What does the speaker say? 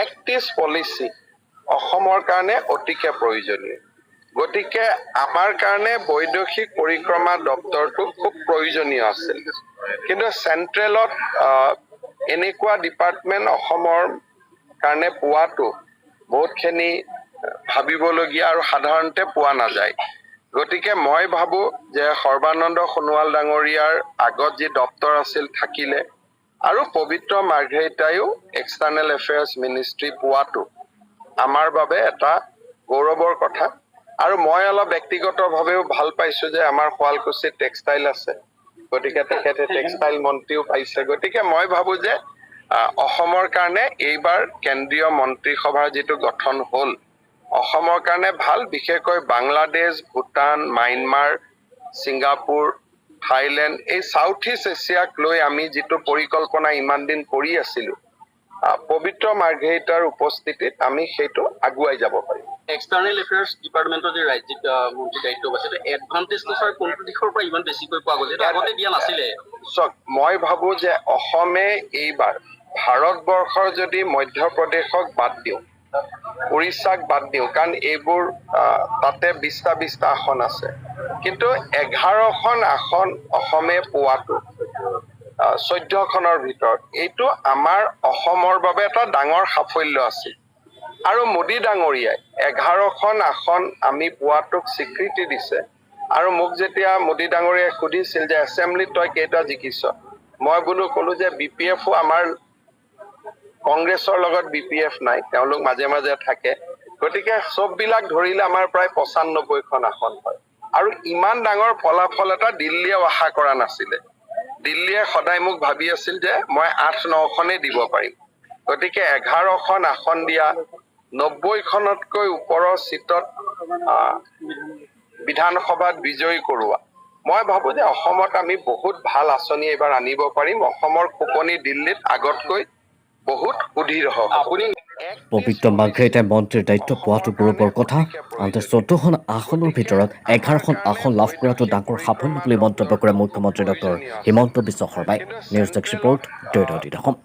Act is policy অসমৰ কাৰণে অতিকে প্ৰয়োজনীয়। গতিকে আমাৰ কাৰণে বৈদেশিক পৰিক্ৰমা দপ্তৰটো খুব প্ৰয়োজনীয় আছিল, কিন্তু চেণ্ট্ৰেলত এনেকুৱা ডিপাৰ্টমেণ্ট অসমৰ কাৰণে পোৱাটো বহুতখিনি ভাবিবলগীয়া আৰু সাধাৰণতে পোৱা নাযায়। গতিকে মই ভাবো যে সৰ্বানন্দ সোণোৱাল ডাঙৰীয়াৰ আগত যি দপ্তৰ আছিল থাকিলে আৰু পবিত্ৰ মাৰ্ঘেৰিটাইও এক্সটাৰ্নেল এফেয়াৰ্ছ মিনিষ্ট্ৰী পোৱাটো আমাৰ বাবে এটা গৌৰৱৰ কথা। আৰু মই অলপ ব্যক্তিগতভাৱেও ভাল পাইছো যে আমাৰ শুৱালকুছিত টেক্সটাইল আছে, গতিকে তেখেতে টেক্সটাইল মন্ত্ৰীও পাইছে। গতিকে মই ভাবো যে অসমৰ কাৰণে এইবাৰ কেন্দ্ৰীয় মন্ত্ৰীসভাৰ যিটো গঠন হ'ল অসমৰ কাৰণে ভাল, বিশেষকৈ Bangladesh, Bhutan, Myanmar, Singapore, Thailand, এই সাউথ ইষ্ট এছিয়াক লৈ আমি যিটো পৰিকল্পনা ইমান দিন কৰি আছিলো, পবিত্ৰ মাৰ্ঘেৰিটাৰ উপস্থিতিত আমি সেইটো আগুৱাই যাব পাৰিম। এক্সটাৰ্নেল এফেয়াৰ্ছ ডিপাৰ্টমেণ্টৰ যে ৰাজ্যিক মন্ত্ৰী দায়িত্ব আছে, এডভান্টেজটো ছাৰ কোনটো দিশৰ পৰা ইমান বেছিকৈ পোৱা গ'ল, যিটো আগতে দিয়া নাছিলে? চাওক, মই ভাবো যে অসমে এইবাৰ ভাৰতবৰ্ষৰ যদি মধ্যপ্ৰদেশক বাদ দিওঁ, উৰিষ্যাক বাদ দিওঁ, কাৰণ এইবোৰ তাতে 20টা আসন আছে, কিন্তু 11খন আসন অসমে পোৱাটো 14খনৰ ভিতৰত এইটো আমাৰ অসমৰ বাবে এটা ডাঙৰ সাফল্য আছিল। আৰু মোদী ডাঙৰীয়াই 11খন আসন আমি পোৱাটোক স্বীকৃতি দিছে। আৰু মোক যেতিয়া মোদী ডাঙৰীয়াই সুধিছিল যে এছেম্বলিত তই কেইটা জিকিছ, মই ক'লো যে BPFও আমাৰ কংগ্ৰেছৰ লগত BPF নাই, তেওঁলোক মাজে মাজে থাকে, গতিকে চববিলাক ধৰিলে আমাৰ প্ৰায় 95খন আসন হয়। আৰু ইমান ডাঙৰ ফলাফল এটা দিল্লীয়েও আশা কৰা নাছিলে। দিল্লীয়ে সদায় মোক ভাবি আছিল যে মই 8-9খনেই দিব পাৰিম। গতিকে 11খন আসন দিয়া, 90খনতকৈ ওপৰৰ চিটত বিধানসভাত বিজয়ী কৰোৱা, মই ভাবো যে অসমত আমি বহুত ভাল আঁচনি এইবাৰ আনিব পাৰিম। অসমৰ খোপনি দিল্লীত আগতকৈ বহুত সুদৃঢ় হ'ব। পবিত্ৰ মাৰ্ঘেৰিটাই মন্ত্ৰীৰ দায়িত্ব পোৱাটো গৌৰৱৰ কথা। আনহাতে 14খন আসনৰ ভিতৰত 11খন আসন লাভ কৰাটো ডাঙৰ সাফল্য বুলি মন্তব্য কৰে মুখ্যমন্ত্ৰী ডক্টৰ হিমন্ত বিশ্ব শৰ্মাই। নিউজ ডেস্ক ৰিপৰ্ট, দৈনিক অসম।